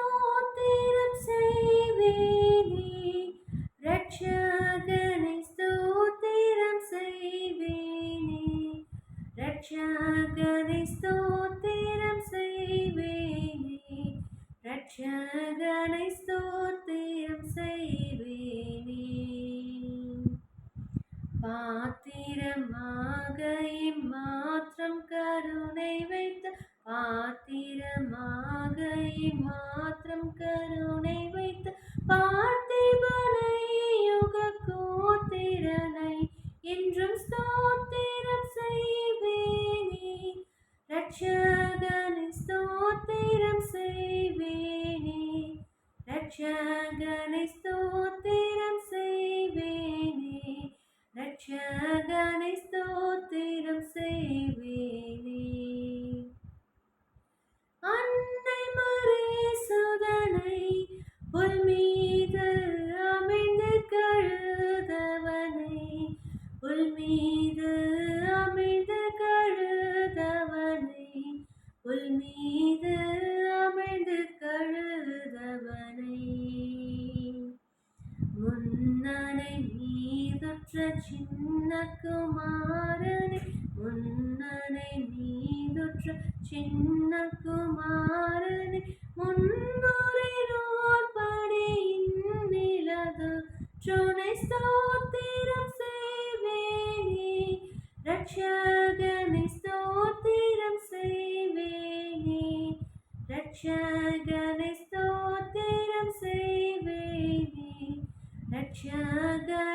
ஸ்தோத்திரம் செய்வேனே, ரட்சகனை ஸ்தோத்திரம் செய்வேனே, ரட்சகனை ஸ்தோத்திரம் செய்வேனே, ரட்சகனை ஸ்தோத்திரம் செய்வேனே. பாத்திரமாக இம்மாத்திரம் கருணை வைத்த, பாத்திரமாக இம்மாத்திரம் கருணை வைத்த, பார்த்திபனை யுக கோத்திரனை என்றும் ஸ்தோத்திரம் செய்வேனே, ரட்சகனை ஸ்தோத்திரம் செய்வேனே, ரட்சகனை ஸ்தோத்திரம் செய்வேனே, ரட்சகனை ஸ்தோத்திரம் செய்வேனே. அன்னை மரீசுதனை புல் மீது அமிழ்ந்து கழுதவனை, புல் மீது அமிழ்ந்து கழுதவனை, புல் மீது அமிழ்ந்து கழுதவனை, முன்னனை மீதுற்ற சின்ன குமாரனை, முன்னனை மீதுற்ற சின்ன குமாரனை, முன்னுரையோர் படியின் நிலது துணை ஸ்தோத்திரம் செய்வேனே, ரட்சகனை ஸ்தோத்திரம் செய்வேனே, ரட்சகனை ஸ்தோத்திரம் செய்வேனே, ரட்சகனை